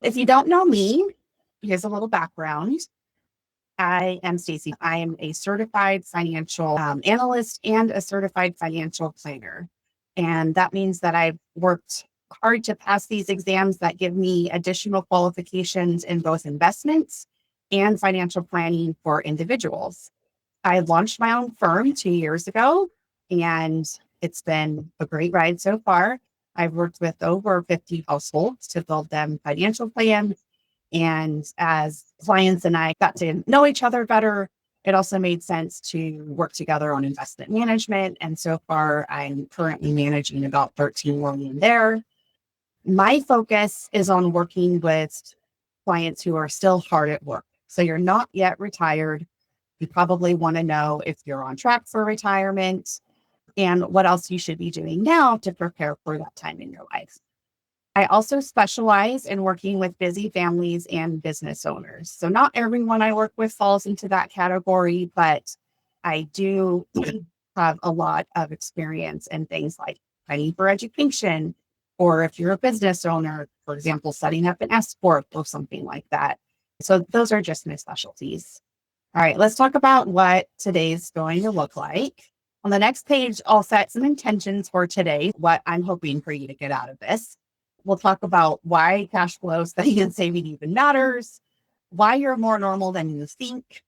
If you don't know me, here's a little background. I am Stacy. I am a certified financial analyst and a certified financial planner. And that means that I've worked hard to pass these exams that give me additional qualifications in both investments and financial planning for individuals. I launched my own firm 2 years ago, and it's been a great ride so far. I've worked with over 50 households to build them financial plans. And as clients and I got to know each other better, it also made sense to work together on investment management. And so far, I'm currently managing about 13 million there. My focus is on working with clients who are still hard at work. So you're not yet retired. You probably want to know if you're on track for retirement and what else you should be doing now to prepare for that time in your life. I also specialize in working with busy families and business owners. So not everyone I work with falls into that category, but I do have a lot of experience in things like planning for education, or if you're a business owner, for example, setting up an S corp or something like that. So those are just my specialties. All right, let's talk about what today's going to look like. On the next page, I'll set some intentions for today, what I'm hoping for you to get out of this. We'll talk about why cash flow studying and saving even matters, why you're more normal than you think.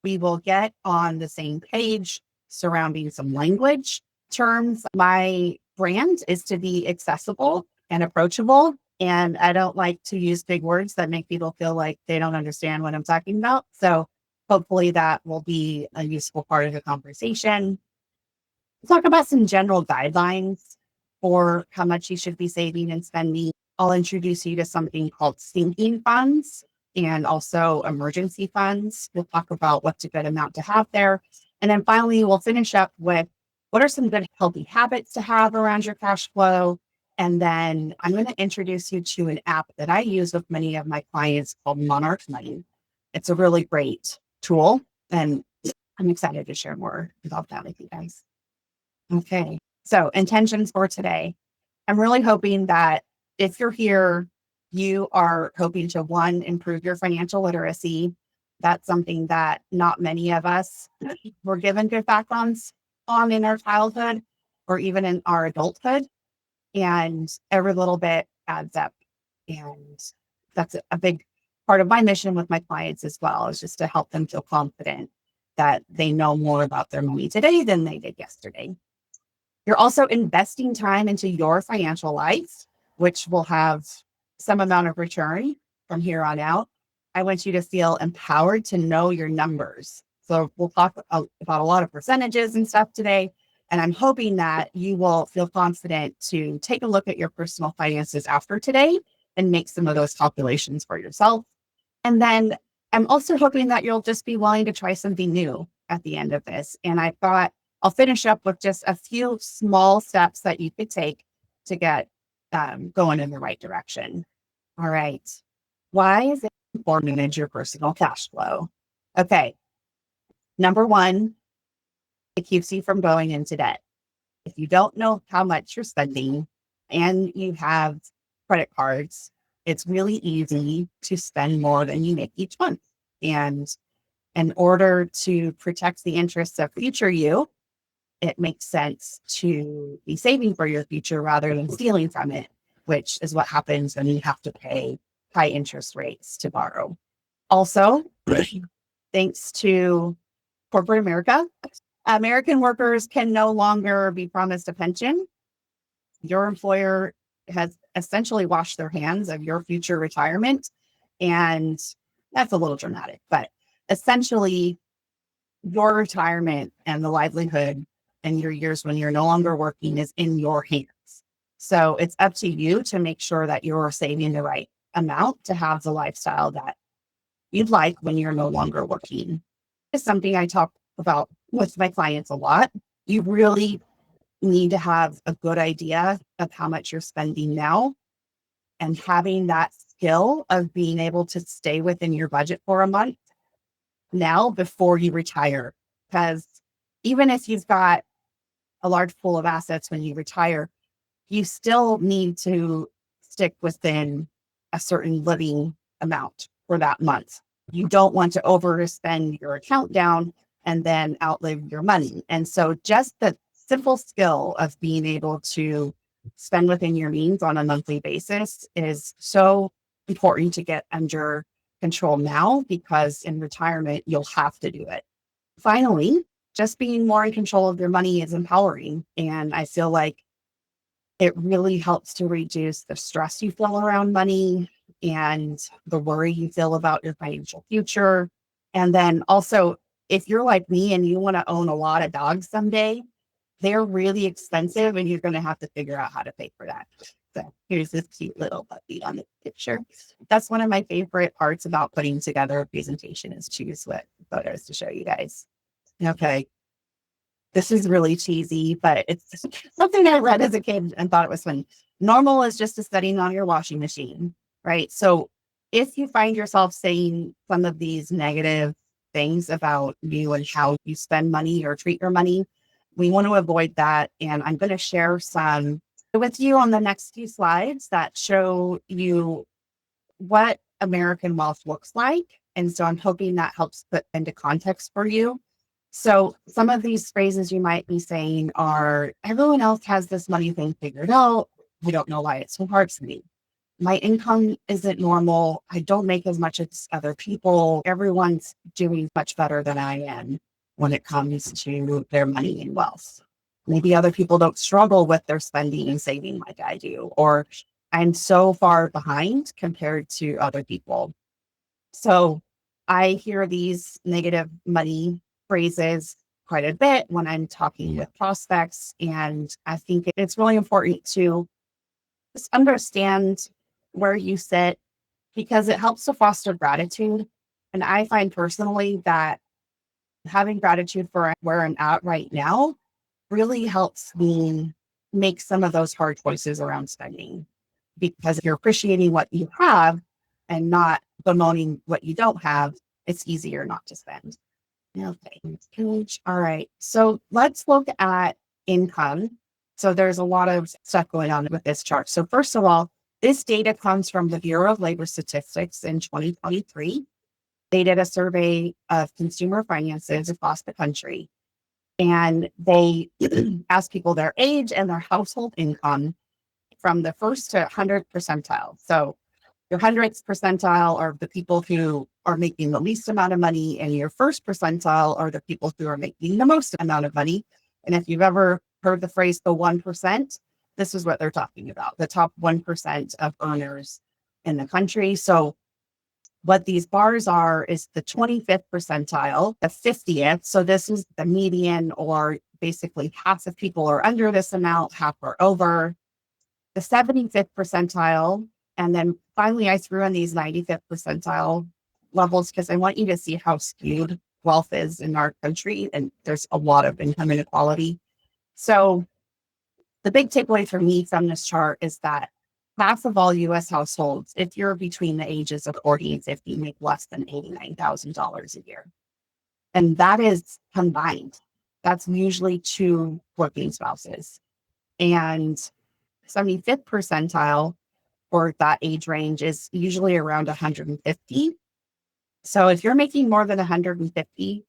We will get on the same page surrounding some language terms. My brand is to be accessible and approachable. And I don't like to use big words that make people feel like they don't understand what I'm talking about. So hopefully that will be a useful part of the conversation. We'll talk about some general guidelines for how much you should be saving and spending. I'll introduce you to something called sinking funds and also emergency funds. We'll talk about what's a good amount to have there. And then finally, we'll finish up with what are some good healthy habits to have around your cash flow. And then I'm going to introduce you to an app that I use with many of my clients called Monarch Money. It's a really great tool, and I'm excited to share more about that with you guys. Okay, so intentions for today. I'm really hoping that if you're here, you are hoping to, one, improve your financial literacy. That's something that not many of us were given good backgrounds on in our childhood or even in our adulthood. And every little bit adds up. And that's a big part of my mission with my clients as well, is just to help them feel confident that they know more about their money today than they did yesterday. You're also investing time into your financial life, which will have some amount of return from here on out. I want you to feel empowered to know your numbers. So we'll talk about a lot of percentages and stuff today. And I'm hoping that you will feel confident to take a look at your personal finances after today and make some of those calculations for yourself. And then I'm also hoping that you'll just be willing to try something new at the end of this. And I thought I'll finish up with just a few small steps that you could take to get going in the right direction. All right. Why is it important to manage your personal cash flow? Okay. Number one, it keeps you from going into debt. If you don't know how much you're spending and you have credit cards, it's really easy to spend more than you make each month. And in order to protect the interests of future you, it makes sense to be saving for your future rather than stealing from it, which is what happens when you have to pay high interest rates to borrow. Also, thanks to corporate America, American workers can no longer be promised a pension. Your employer has essentially washed their hands of your future retirement. And that's a little dramatic, but essentially, your retirement and the livelihood and your years when you're no longer working is in your hands. So it's up to you to make sure that you're saving the right amount to have the lifestyle that you'd like when you're no longer working. It's something I talk about with my clients a lot. You really need to have a good idea of how much you're spending now and having that skill of being able to stay within your budget for a month now before you retire. Because even if you've got a large pool of assets when you retire, you still need to stick within a certain living amount for that month. You don't want to overspend your account down and then outlive your money. And so just the simple skill of being able to spend within your means on a monthly basis is so important to get under control now, because in retirement, you'll have to do it. Finally, just being more in control of your money is empowering. And I feel like it really helps to reduce the stress you feel around money and the worry you feel about your financial future. And then also, if you're like me and you want to own a lot of dogs someday, they're really expensive and you're going to have to figure out how to pay for that. So here's this cute little puppy on the picture. That's one of my favorite parts about putting together a presentation, is choose what photos to show you guys. Okay. This is really cheesy, but it's something I read as a kid and thought it was funny. Normal is just a setting on your washing machine, right? So if you find yourself saying some of these negative things about you and how you spend money or treat your money, we want to avoid that. And I'm going to share some with you on the next few slides that show you what American wealth looks like. And so I'm hoping that helps put into context for you. So some of these phrases you might be saying are, everyone else has this money thing figured out. We don't know why it's so hard for me. My income isn't normal. I don't make as much as other people. Everyone's doing much better than I am when it comes to their money and wealth. Maybe other people don't struggle with their spending and saving like I do, or I'm so far behind compared to other people. So I hear these negative money phrases quite a bit when I'm talking with prospects. And I think it's really important to just understand where you sit, because it helps to foster gratitude. And I find personally that having gratitude for where I'm at right now really helps me make some of those hard choices around spending, because if you're appreciating what you have and not bemoaning what you don't have, it's easier not to spend. Okay. All right. So let's look at income. So there's a lot of stuff going on with this chart. So first of all, this data comes from the Bureau of Labor Statistics in 2023. They did a survey of consumer finances across the country, and they asked people their age and their household income from the first to 100th percentile. So your 100th percentile are the people who are making the least amount of money, and your first percentile are the people who are making the most amount of money. And if you've ever heard the phrase the 1%, this is what they're talking about, the top 1% of earners in the country. So what these bars are is the 25th percentile, the 50th. So this is the median, or basically half of people are under this amount, half are over. The 75th percentile. And then finally, I threw in these 95th percentile levels because I want you to see how skewed wealth is in our country. And there's a lot of income inequality. So the big takeaway for me from this chart is that half of all US households, if you're between the ages of 40 and 50, make less than $89,000 a year. And that is combined. That's usually two working spouses. And 75th percentile for that age range is usually around 150. So if you're making more than 150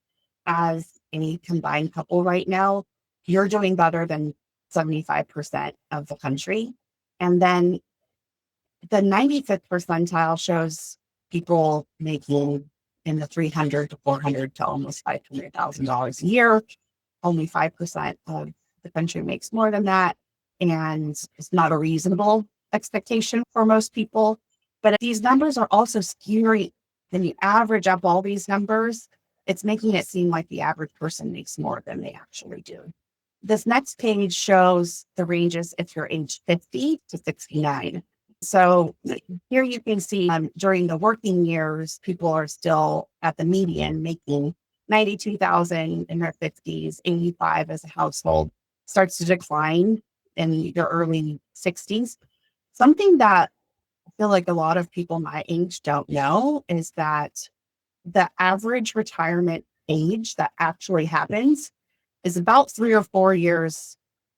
as a combined couple right now, you're doing better than 75% of the country. And then the 95th percentile shows people making in the 300 to 400 to almost $500,000 a year. Only 5% of the country makes more than that. And it's not a reasonable expectation for most people. But these numbers are also scary. When you average up all these numbers, it's making it seem like the average person makes more than they actually do. This next page shows the ranges if you're age 50 to 69. So here you can see during the working years, people are still at the median making 92,000 in their 50s, 85 as a household, starts to decline in your early 60s. Something that I feel like a lot of people my age don't know is that the average retirement age that actually happens is about 3 or 4 years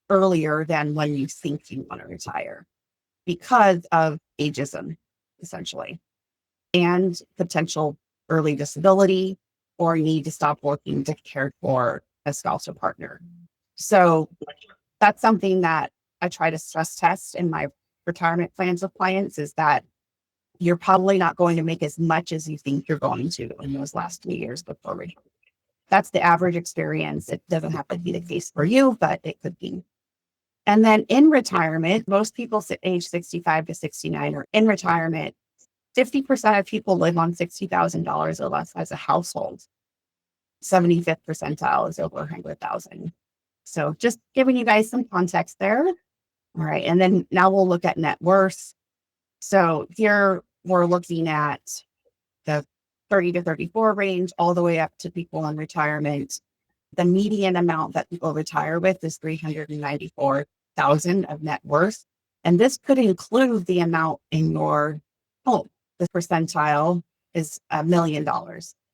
earlier than when you think you want to retire, because of ageism. essentially, and potential early disability or need to stop working to care for a spouse or partner. So that's something that I try to stress test in my retirement plans with clients, is that you're probably not going to make as much as you think you're going to in those last 2 years before retirement. That's the average experience. It doesn't have to be the case for you, but it could be. And then in retirement, most people age 65 to 69 are in retirement. 50% of people live on $60,000 or less as a household. 75th percentile is over 100,000. So just giving you guys some context there. All right. And then now we'll look at net worth. So here we're looking at the 30 to 34 range, all the way up to people in retirement. The median amount that people retire with is 394,000 of net worth. And this could include the amount in your home. The percentile is $1 million.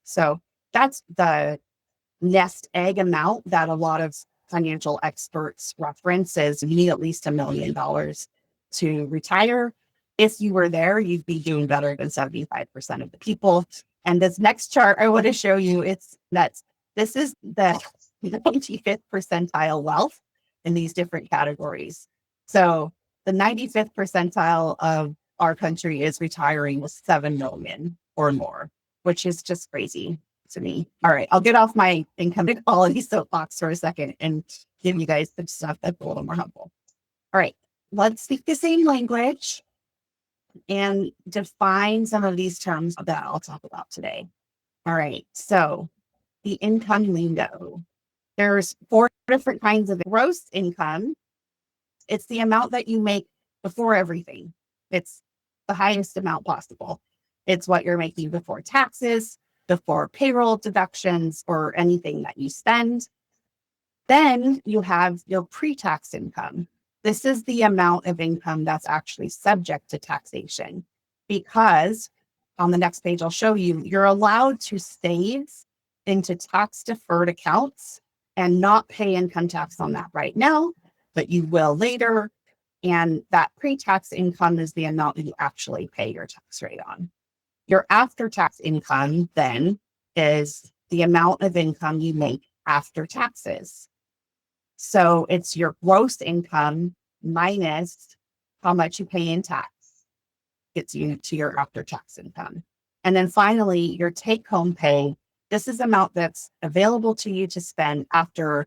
So that's the nest egg amount that a lot of financial experts reference is you need at least $1 million to retire. If you were there, you'd be doing better than 75% of the people. And this next chart I want to show you, this is the 95th percentile wealth in these different categories. So the 95th percentile of our country is retiring with 7 million or more, which is just crazy to me. All right, I'll get off my income inequality soapbox for a second and give you guys some stuff that's a little more helpful. All right, let's speak the same language and define some of these terms that I'll talk about today. All right, so the income window. There's 4 different kinds of gross income. It's the amount that you make before everything. It's the highest amount possible. It's what you're making before taxes, before payroll deductions, or anything that you spend. Then you have your pre-tax income. This is the amount of income that's actually subject to taxation, because on the next page, I'll show you, you're allowed to save into tax deferred accounts and not pay income tax on that right now, but you will later. And that pre-tax income is the amount that you actually pay your tax rate on. Your after-tax income then is the amount of income you make after taxes. So it's your gross income minus how much you pay in tax gets you to your after-tax income. And then finally, your take-home pay. This is the amount that's available to you to spend after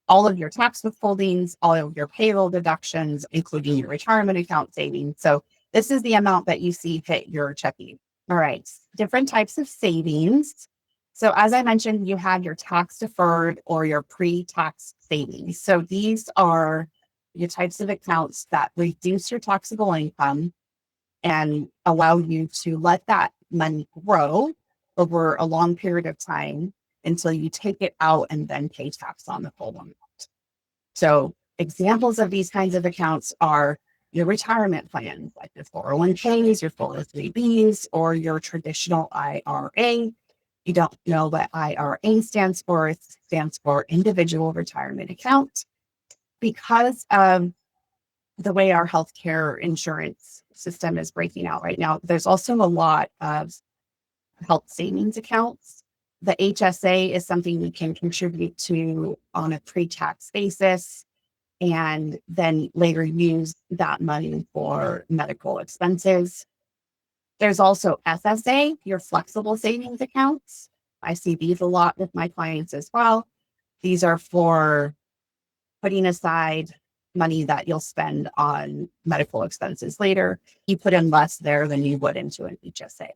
all of your tax withholdings, all of your payroll deductions, including your retirement account savings. So this is the amount that you see hit your checking. All right, different types of savings. So as I mentioned, you have your tax deferred or your pre-tax savings. So these are your types of accounts that reduce your taxable income and allow you to let that money grow over a long period of time until you take it out and then pay tax on the full amount. So examples of these kinds of accounts are your retirement plans, like your 401ks, your 403bs, or your traditional IRA. You don't know what IRA stands for. It stands for Individual Retirement Account. Because of the way our healthcare insurance system is breaking out right now, there's also a lot of health savings accounts. The HSA is something you can contribute to on a pre-tax basis and then later use that money for medical expenses. There's also FSA, your flexible savings accounts. I see these a lot with my clients as well. These are for putting aside money that you'll spend on medical expenses later. You put in less there than you would into an HSA.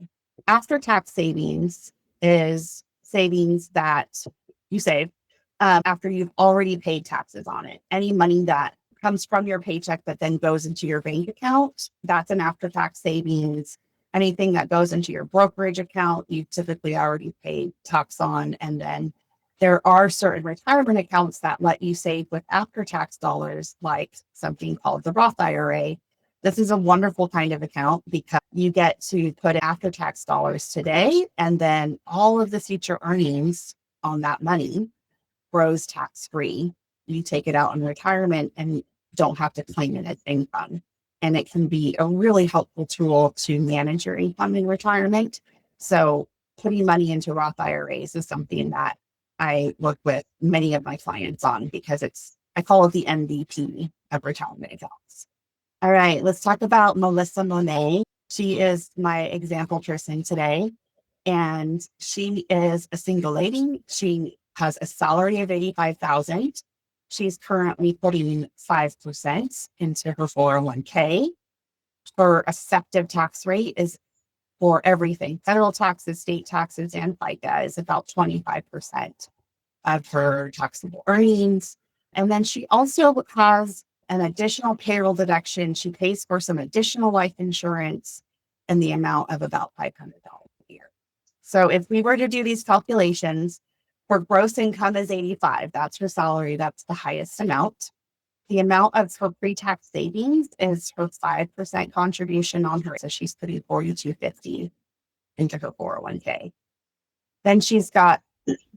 After-tax savings is savings that you save after you've already paid taxes on it. Any money that comes from your paycheck that then goes into your bank account, that's an after-tax savings. Anything that goes into your brokerage account, you typically already paid tax on. And then there are certain retirement accounts that let you save with after-tax dollars, like something called the Roth IRA. This is a wonderful kind of account because you get to put after-tax dollars today, and then all of the future earnings on that money grows tax-free. You take it out in retirement and don't have to claim it as income. and it can be a really helpful tool to manage your income in retirement. So putting money into Roth IRAs is something that I work with many of my clients on because I call it the MVP of retirement accounts. All right, let's talk about Melissa Monet. She is my example person today, and she is a single lady. She has a salary of $85,000. She's currently putting 5% into her 401k. Her effective tax rate is for everything, federal taxes, state taxes, and FICA is about 25% of her taxable earnings. And then she also has an additional payroll deduction. She pays for some additional life insurance in the amount of about $500 a year. So if we were to do these calculations, her gross income is 85. That's her salary. That's the highest amount. The amount of her pre-tax savings is her 5% contribution on her. So she's putting $4,250 into her 401k. Then she's got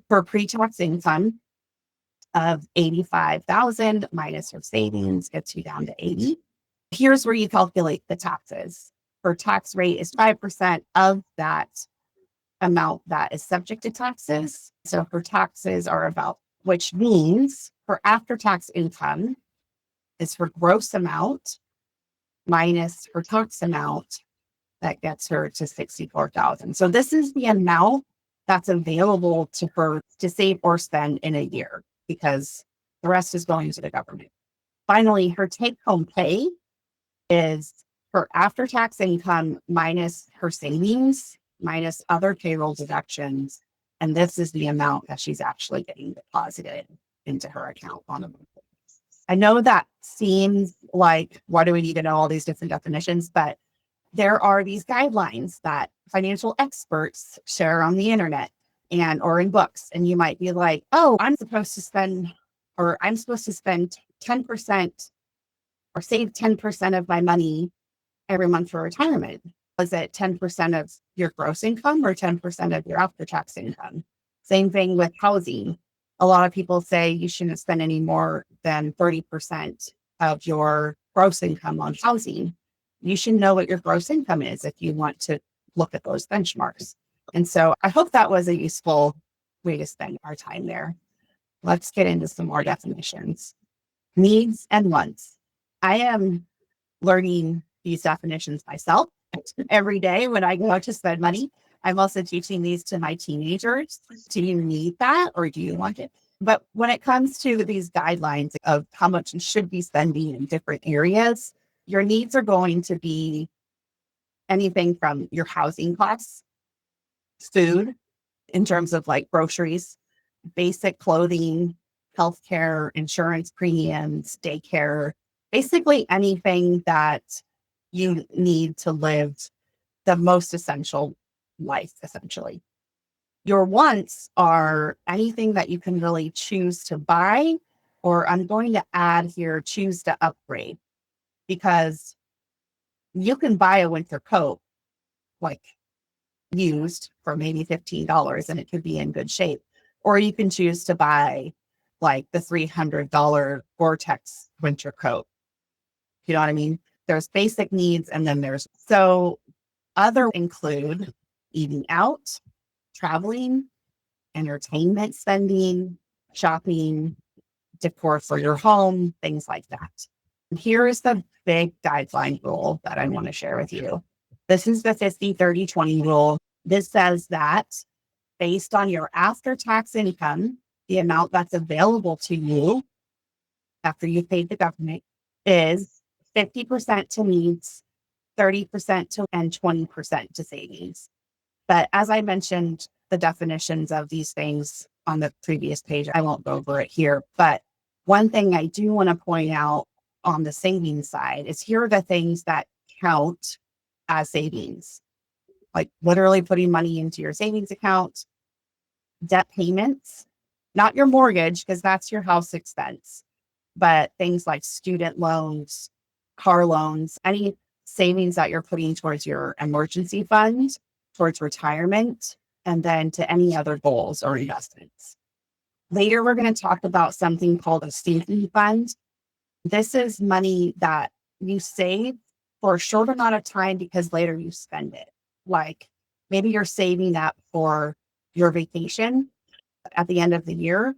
her pre-tax income of 85,000 minus her savings gets you down to 80. Here's where you calculate the taxes. Her tax rate is 5% of that amount that is subject to taxes. So her taxes are about, which means her after-tax income is her gross amount minus her tax amount that gets her to 64,000. So this is the amount that's available to her to save or spend in a year because the rest is going to the government. Finally, her take-home pay is her after-tax income minus her savings, minus other payroll deductions. And this is the amount that she's actually getting deposited into her account on a monthly basis. I know that seems like, why do we need to know all these different definitions? But there are these guidelines that financial experts share on the internet and or in books. And you might be like, oh, I'm supposed to spend 10% or save 10% of my money every month for retirement. Is it 10% of your gross income or 10% of your after-tax income? Same thing with housing. A lot of people say you shouldn't spend any more than 30% of your gross income on housing. You should know what your gross income is if you want to look at those benchmarks. And so I hope that was a useful way to spend our time there. Let's get into some more definitions. Needs and wants. I am learning these definitions myself every day when I go out to spend money. I'm also teaching these to my teenagers. Do you need that or do you want it? But when it comes to these guidelines of how much you should be spending in different areas, your needs are going to be anything from your housing costs, food, in terms of like groceries, basic clothing, healthcare, insurance premiums, daycare, basically anything that you need to live the most essential life, essentially. Your wants are anything that you can really choose to buy, or I'm going to add here, choose to upgrade, because you can buy a winter coat, like used for maybe $15 and it could be in good shape. Or you can choose to buy like the $300 Gore-Tex winter coat. You know what I mean? There's basic needs and then so other include eating out, traveling, entertainment spending, shopping, decor for your home, things like that. And here is the big guideline rule that I want to share with you. This is the 50-30-20 rule. This says that based on your after-tax income, the amount that's available to you after you've paid the government is 50% to needs, 30% to, and 20% to savings. But as I mentioned, the definitions of these things on the previous page, I won't go over it here. But one thing I do want to point out on the savings side is here are the things that count as savings, like literally putting money into your savings account, debt payments, not your mortgage, because that's your house expense, but things like student loans, car loans, any savings that you're putting towards your emergency fund, towards retirement, and then to any other goals or investments. Later, we're going to talk about something called a sinking fund. This is money that you save for a short amount of time because later you spend it. Like maybe you're saving that for your vacation at the end of the year.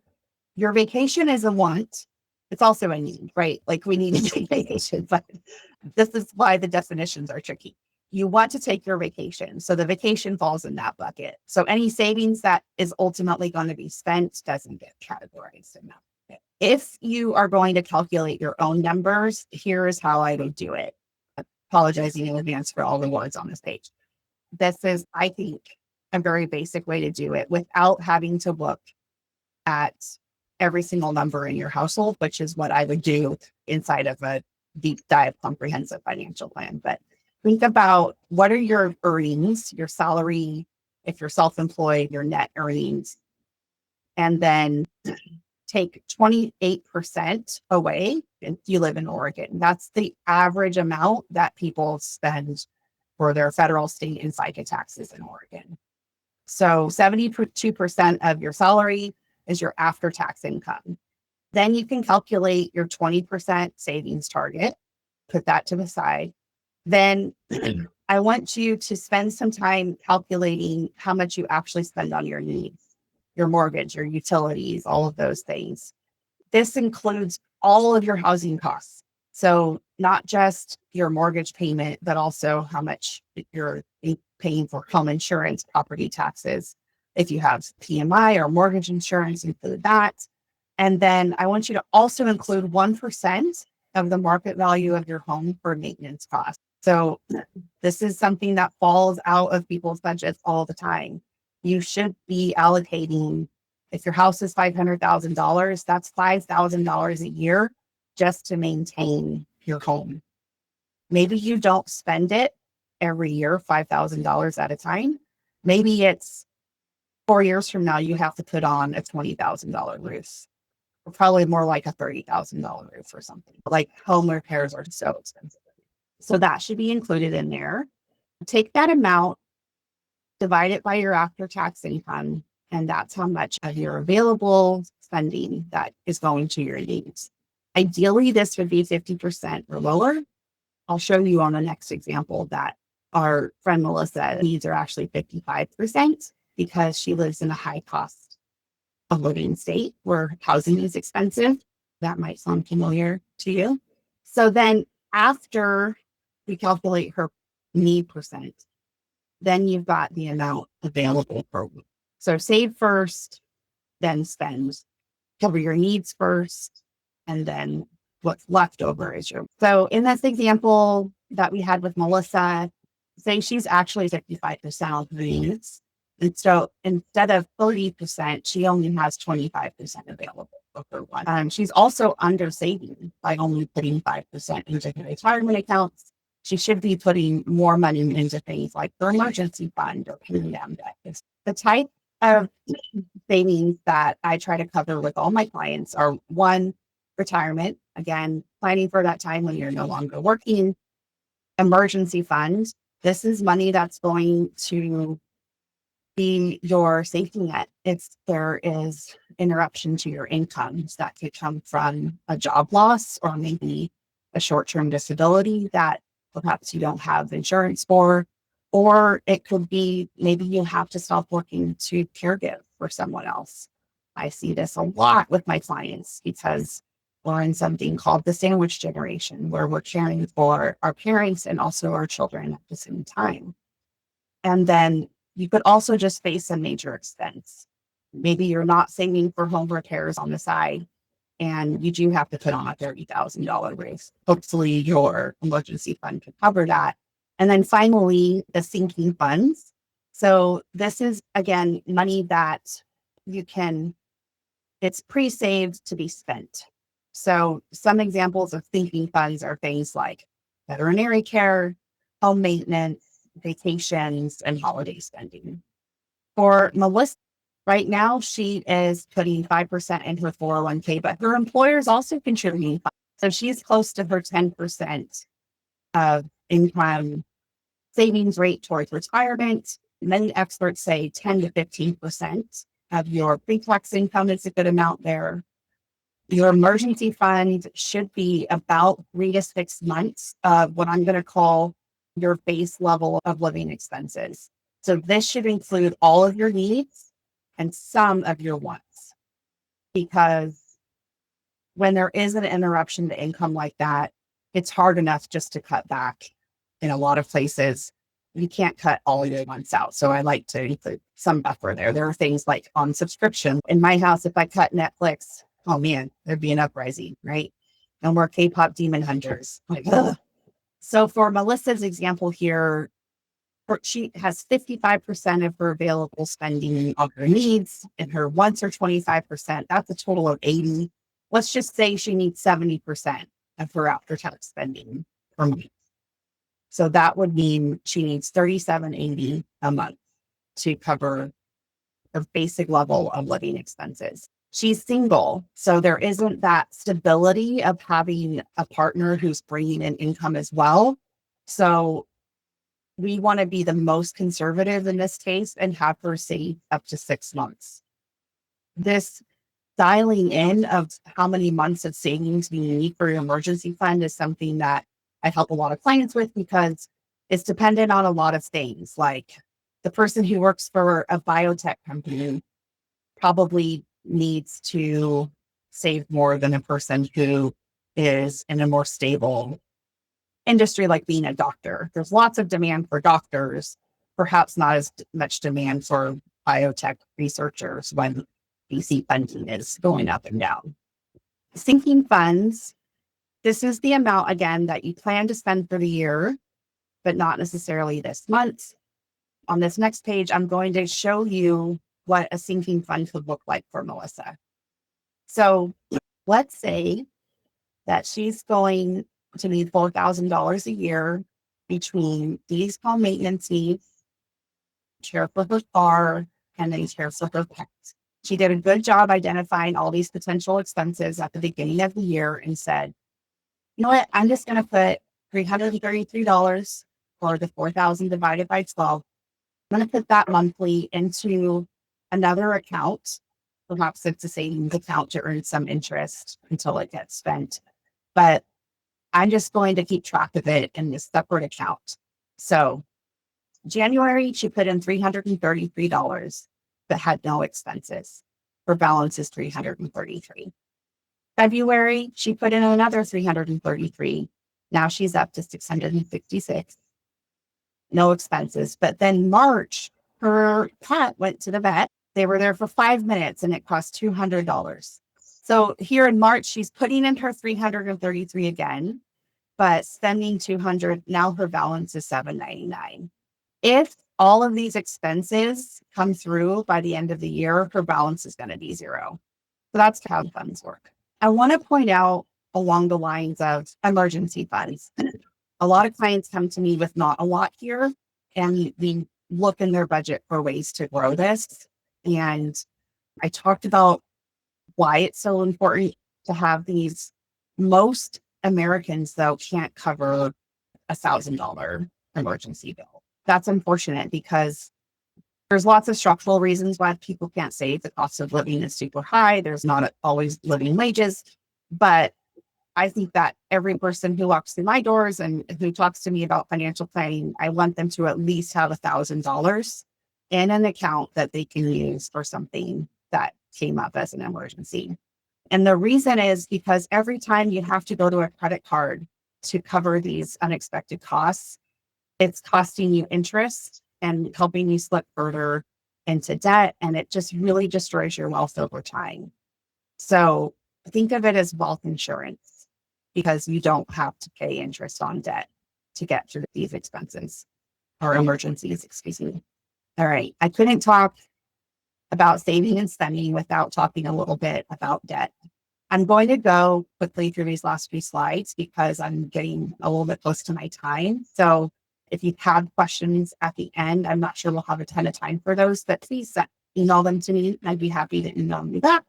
Your vacation is a want. It's also a need, right? Like we need to take vacation, but this is why the definitions are tricky. You want to take your vacation. So the vacation falls in that bucket. So any savings that is ultimately going to be spent doesn't get categorized in that bucket. If you are going to calculate your own numbers, here is how I would do it. Apologizing in advance for all the words on this page. This is, I think, a very basic way to do it without having to look at every single number in your household, which is what I would do inside of a deep dive comprehensive financial plan. But think about what are your earnings, your salary, if you're self-employed, your net earnings, and then take 28% away if you live in Oregon. That's the average amount that people spend for their federal, state, and FICA taxes in Oregon. So 72% of your salary is your after-tax income. Then you can calculate your 20% savings target, put that to the side. Then I want you to spend some time calculating how much you actually spend on your needs, your mortgage, your utilities, all of those things. This includes all of your housing costs. So not just your mortgage payment, but also how much you're paying for home insurance, property taxes. If you have PMI or mortgage insurance, include that. And then I want you to also include 1% of the market value of your home for maintenance costs. So this is something that falls out of people's budgets all the time. You should be allocating, if your house is $500,000, that's $5,000 a year just to maintain your home. Maybe you don't spend it every year, $5,000 at a time. Maybe it's 4 years from now, you have to put on a $20,000 roof, or probably more like a $30,000 roof or something. Like home repairs are so expensive. So that should be included in there. Take that amount, divide it by your after-tax income, and that's how much of your available spending that is going to your needs. Ideally, this would be 50% or lower. I'll show you on the next example that our friend Melissa needs are actually 55% because she lives in a high cost of living state where housing is expensive. That might sound familiar to you. So then after we calculate her need percent, then you've got the amount available per week. So save first, then spend. Cover your needs first, and then what's left over is your. So in this example that we had with Melissa, say she's actually 55% of the needs. And so instead of 30%, she only has 25% available for one. She's also under saving by only putting 5% into her retirement accounts. She should be putting more money into things like the emergency fund or paying down debt. The type of savings that I try to cover with all my clients are one, retirement, again, planning for that time when you're no longer working. Emergency fund, this is money that's going to be your safety net if there is interruption to your incomes that could come from a job loss or maybe a short-term disability that perhaps you don't have insurance for, or it could be maybe you have to stop working to caregive for someone else. I see this a lot with my clients because we're in something called the sandwich generation, where we're caring for our parents and also our children at the same time. And then you could also just face a major expense. Maybe you're not saving for home repairs on the side, and you do have to put on a $30,000 raise. Hopefully your emergency fund can cover that. And then finally, the sinking funds. So this is, again, money that you can, it's pre-saved to be spent. So some examples of sinking funds are things like veterinary care, home maintenance, vacations, and holiday spending. For Melissa, right now, she is putting 5% in her 401k, but her employer is also contributing. So she's close to her 10% of income savings rate towards retirement. Many experts say 10 to 15% of your pre-tax income is a good amount there. Your emergency fund should be about 3 to 6 months of what I'm going to call your base level of living expenses. So this should include all of your needs and some of your wants, because when there is an interruption to income like that, it's hard enough just to cut back. In a lot of places, you can't cut all your wants out. So I like to include some buffer there. There are things like on subscription. In my house, if I cut Netflix, oh man, there'd be an uprising, right? No more K-pop demon hunters. Like, ugh. So for Melissa's example here, she has 55% of her available spending on her needs, and her wants are 25%. That's a total of 80. Let's just say she needs 70% of her after-tax spending per month. So that would mean she needs $37.80 a month to cover her basic level of living expenses. She's single, so there isn't that stability of having a partner who's bringing in income as well. So we want to be the most conservative in this case and have her save up to 6 months. This dialing in of how many months of savings you need for your emergency fund is something that I help a lot of clients with, because it's dependent on a lot of things. Like the person who works for a biotech company probably needs to save more than a person who is in a more stable industry, like being a doctor. There's lots of demand for doctors, perhaps not as much demand for biotech researchers when VC funding is going up and down. Sinking funds, this is the amount, again, that you plan to spend for the year, but not necessarily this month. On this next page, I'm going to show you what a sinking fund could look like for Melissa. So let's say that she's going to need $4,000 a year between these home maintenance needs, care for her car, and then care for her pets. She did a good job identifying all these potential expenses at the beginning of the year and said, you know what, I'm just going to put $333 for the 4,000 divided by 12. I'm going to put that monthly into another account. Perhaps it's a savings account to earn some interest until it gets spent. But I'm just going to keep track of it in this separate account. So January, she put in $333, but had no expenses. Her balance is $333. February, she put in another $333. Now she's up to $666. No expenses. But then March, her pet went to the vet. They were there for 5 minutes and it cost $200. So here in March, she's putting in her $333 again, but spending $200. Now her balance is $799. If all of these expenses come through by the end of the year, her balance is going to be zero. So that's how funds work. I want to point out along the lines of emergency funds. A lot of clients come to me with not a lot here, and we look in their budget for ways to grow this. And I talked about why it's so important to have these. Most Americans, though, can't cover $1,000 emergency bill. That's unfortunate because there's lots of structural reasons why people can't save. The cost of living is super high. There's not always living wages. But I think that every person who walks through my doors and who talks to me about financial planning, I want them to at least have $1,000 in an account that they can use for something that came up as an emergency. And the reason is because every time you have to go to a credit card to cover these unexpected costs, it's costing you interest and helping you slip further into debt. And it just really destroys your wealth over time. So think of it as wealth insurance, because you don't have to pay interest on debt to get through these expenses or emergencies, excuse me. All right. I couldn't talk about saving and spending without talking a little bit about debt. I'm going to go quickly through these last few slides because I'm getting a little bit close to my time. So if you have questions at the end, I'm not sure we'll have a ton of time for those, but please email them to me. I'd be happy to email you back.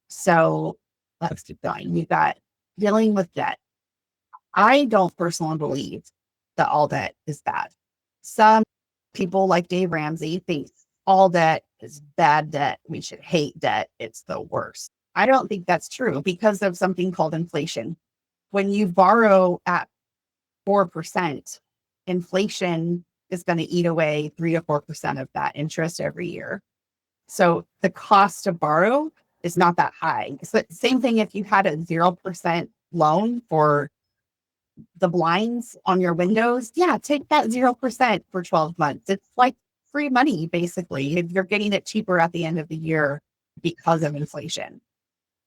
So let's keep going. We've got dealing with debt. I don't personally believe that all debt is bad. Some people like Dave Ramsey think all debt is bad debt. We should hate debt. It's the worst. I don't think that's true because of something called inflation. When you borrow at 4%, inflation is going to eat away 3 to 4% of that interest every year. So the cost to borrow is not that high. So same thing if you had a 0% loan for the blinds on your windows. Yeah, take that 0% for 12 months. It's like free money, basically, if you're getting it cheaper at the end of the year because of inflation.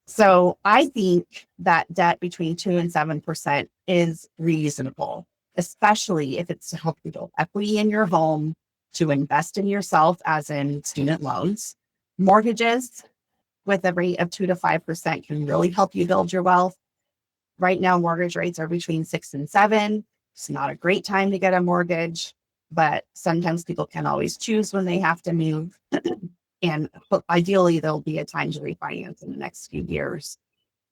So I think that debt between 2 and 7% is reasonable, especially if it's to help you build equity in your home, to invest in yourself, as in student loans. Mortgages with a rate of 2 to 5% can really help you build your wealth. Right now, mortgage rates are between 6 and 7. It's not a great time to get a mortgage, but sometimes people can't always choose when they have to move. And ideally, there'll be a time to refinance in the next few years.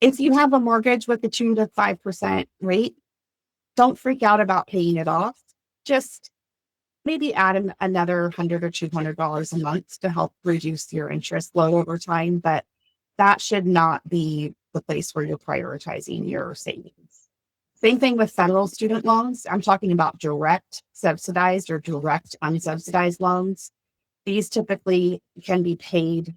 If you have a mortgage with a 2 to 5% rate, don't freak out about paying it off. Just maybe add another $100 or $200 a month to help reduce your interest load over time. But that should not be the place where you're prioritizing your savings. Same thing with federal student loans. I'm talking about direct subsidized or direct unsubsidized loans. These typically can be paid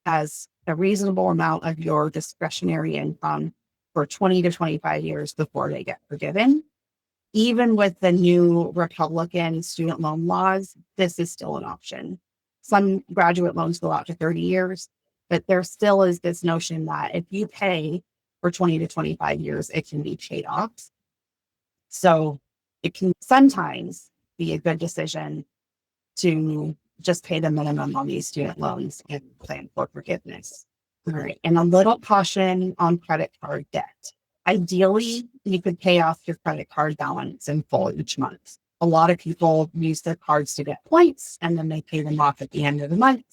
as a reasonable amount of your discretionary income for 20 to 25 years before they get forgiven. Even with the new Republican student loan laws, this is still an option. Some graduate loans go out to 30 years, but there still is this notion that if you pay for 20 to 25 years, it can be paid off. So it can sometimes be a good decision to just pay the minimum on these student loans and plan for forgiveness. All right. And a little caution on credit card debt. Ideally, you could pay off your credit card balance in full each month. A lot of people use their cards to get points and then they pay them off at the end of the month.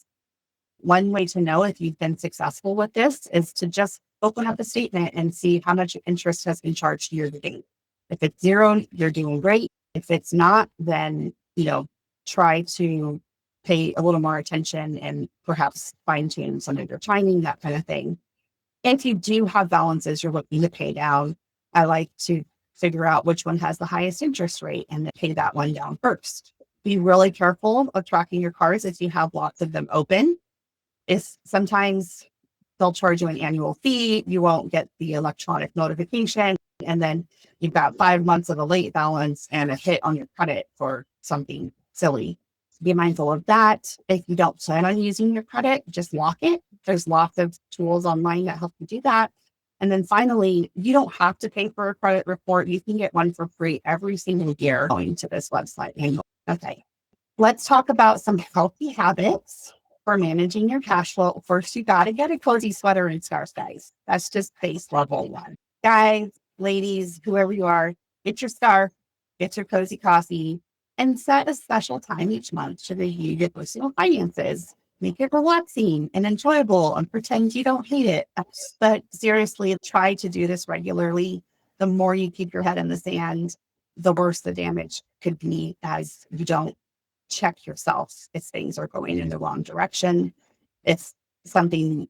One way to know if you've been successful with this is to just open up a statement and see how much interest has been charged year to date. If it's zero, you're doing great. If it's not, then, try to pay a little more attention and perhaps fine tune some of your timing, that kind of thing. If you do have balances you're looking to pay down, I like to figure out which one has the highest interest rate and then pay that one down first. Be really careful of tracking your cards if you have lots of them open. If sometimes they'll charge you an annual fee, you won't get the electronic notification, and then you've got 5 months of a late balance and a hit on your credit for something silly. Be mindful of that. If you don't plan on using your credit, just lock it. There's lots of tools online that help you do that. And then finally, you don't have to pay for a credit report. You can get one for free every single year going to this website. Okay, let's talk about some healthy habits for managing your cash flow. First, you got to get a cozy sweater and scarf, guys. That's just base level one. Guys, ladies, whoever you are, get your scarf, get your cozy coffee, and set a special time each month to review your personal finances. Make it relaxing and enjoyable and pretend you don't hate it. But seriously, try to do this regularly. The more you keep your head in the sand, the worse the damage could be, as you don't check yourself if things are going in the wrong direction. If something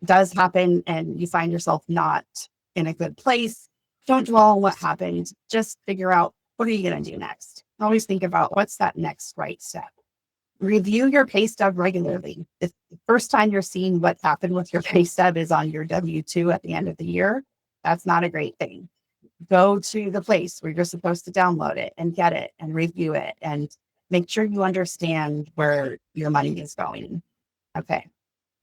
does happen and you find yourself not in a good place, don't dwell on what happened. Just figure out, what are you going to do next? Always think about what's that next right step. Review your pay stub regularly. If the first time you're seeing what happened with your pay stub is on your W-2 at the end of the year, that's not a great thing. Go to the place where you're supposed to download it and get it and review it and make sure you understand where your money is going. Okay.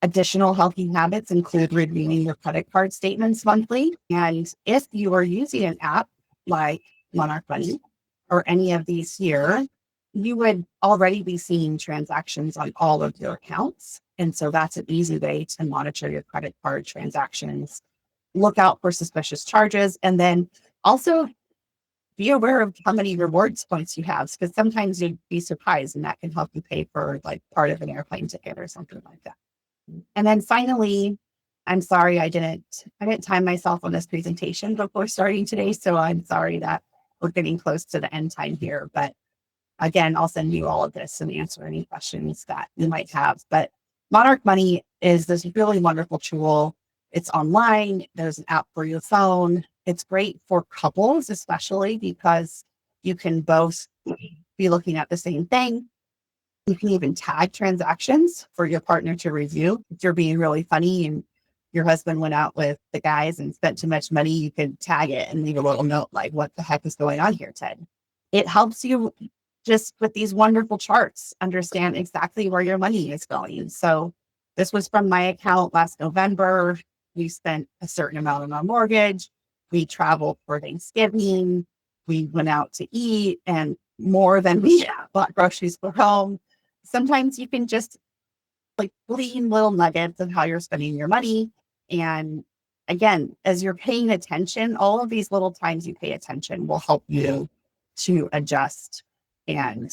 Additional healthy habits include reviewing your credit card statements monthly. And if you are using an app like Monarch Money or any of these here, you would already be seeing transactions on all of your accounts. And so that's an easy way to monitor your credit card transactions. Look out for suspicious charges. And then also be aware of how many rewards points you have, because sometimes you'd be surprised and that can help you pay for like part of an airplane ticket or something like that. And then finally, I'm sorry I didn't time myself on this presentation before starting today. So I'm sorry that we're getting close to the end time here. But again, I'll send you all of this and answer any questions that you might have. But Monarch Money is this really wonderful tool It's online. There's an app for your phone. It's great for couples, especially because you can both be looking at the same thing. You can even tag transactions for your partner to review. If you're being really funny and your husband went out with the guys and spent too much money, you can tag it and leave a little note like, what the heck is going on here, Ted? It helps you just with these wonderful charts understand exactly where your money is going. So this was from my account last November. We spent a certain amount on our mortgage. We traveled for Thanksgiving. We went out to eat and more than we bought groceries for home. Sometimes you can just like glean little nuggets of how you're spending your money. And again, as you're paying attention, all of these little times you pay attention will help you to adjust and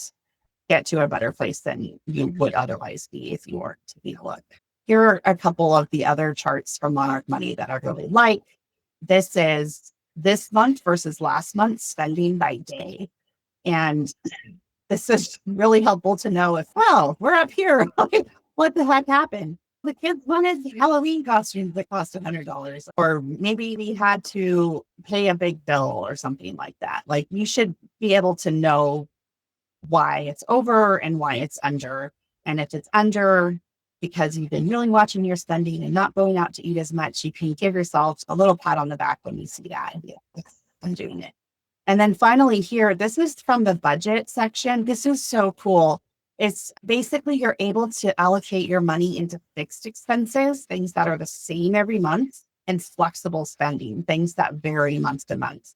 get to a better place than you would otherwise be if you weren't taking a look. Here are a couple of the other charts from Monarch Money that I really like. This is this month versus last month spending by day. And this is really helpful to know if, wow, we're up here. What the heck happened? The kids wanted Halloween costumes that cost $100, or maybe we had to pay a big bill or something like that. Like you should be able to know why it's over and why it's under. And if it's under because you've been really watching your spending and not going out to eat as much, you can give yourself a little pat on the back when you see that. Yeah, I'm doing it. And then finally here, this is from the budget section. This is so cool. It's basically you're able to allocate your money into fixed expenses, things that are the same every month, and flexible spending, things that vary month to month.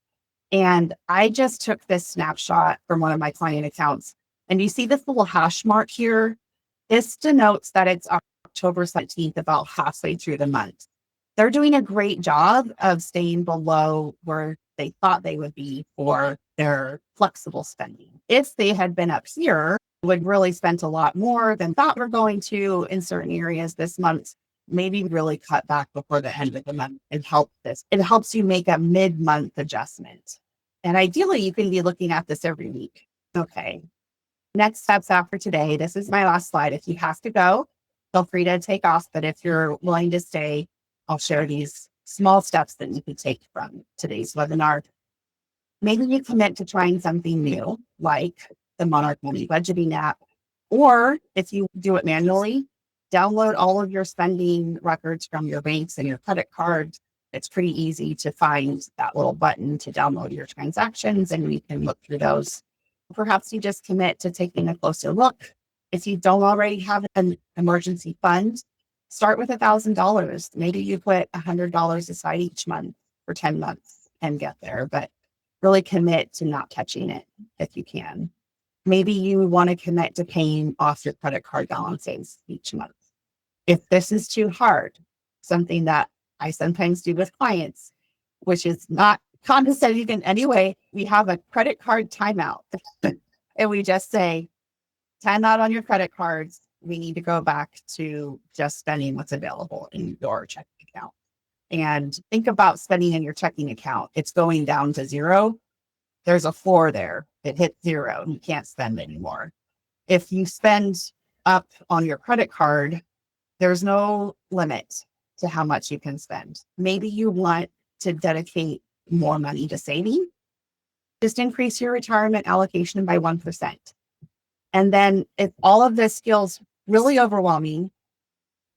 And I just took this snapshot from one of my client accounts. And you see this little hash mark here? This denotes that it's October 17th, about halfway through the month. They're doing a great job of staying below where they thought they would be for their flexible spending. If they had been up here, would really spent a lot more than thought we're going to in certain areas this month, maybe really cut back before the end of the month and help this. It helps you make a mid-month adjustment. And ideally, you can be looking at this every week. Okay. Next steps after today. This is my last slide. If you have to go, feel free to take off. But if you're willing to stay, I'll share these small steps that you can take from today's webinar. Maybe you commit to trying something new, like the Monarch Money budgeting app, or if you do it manually, download all of your spending records from your banks and your credit cards. It's pretty easy to find that little button to download your transactions, and we can look through those. Perhaps you just commit to taking a closer look. If you don't already have an emergency fund, start with $1,000. Maybe you put $100 aside each month for 10 months and get there, but really commit to not touching it if you can. Maybe you want to commit to paying off your credit card balances each month. If this is too hard, something that I sometimes do with clients, which is not condescending in any way, we have a credit card timeout. And we just say, time out on your credit cards. We need to go back to just spending what's available in your checking account. And think about spending in your checking account. It's going down to zero. There's a floor there. It hits zero and you can't spend anymore. If you spend up on your credit card, there's no limit to how much you can spend. Maybe you want to dedicate more money to saving. Just increase your retirement allocation by 1%. And then if all of this feels really overwhelming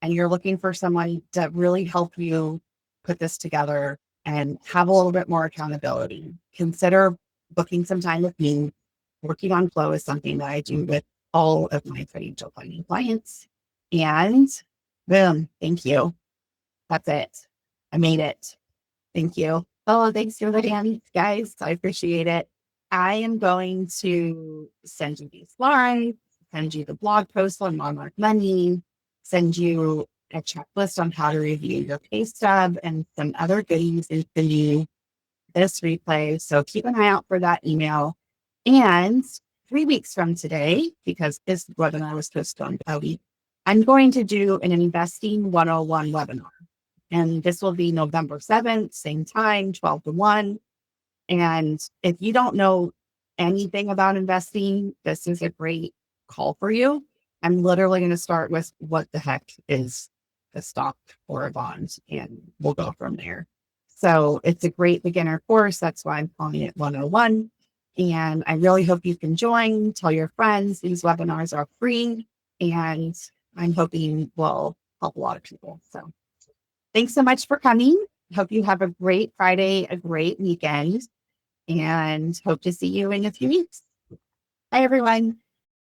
and you're looking for someone to really help you put this together and have a little bit more accountability, consider booking some time with me. Working on flow is something that I do with all of my financial planning clients. And boom, thank you. That's it. I made it. Thank you. Oh, thanks for the hands, guys. I appreciate it. I am going to send you these slides, send you the blog post on Monarch Money, send you a checklist on how to review your pay stub and some other goodies in the new this replay. So keep an eye out for that email. And 3 weeks from today, because this webinar was supposed to go on a week, I'm going to do an Investing 101 webinar. And this will be November 7th, same time, 12 to 1. And if you don't know anything about investing, this is a great call for you. I'm literally going to start with what the heck is a stock or a bond, and we'll go from there. So it's a great beginner course. That's why I'm calling it 101. And I really hope you can join. Tell your friends. These webinars are free, and I'm hoping will help a lot of people. So thanks so much for coming. Hope you have a great Friday, a great weekend, and hope to see you in a few weeks. Bye, everyone.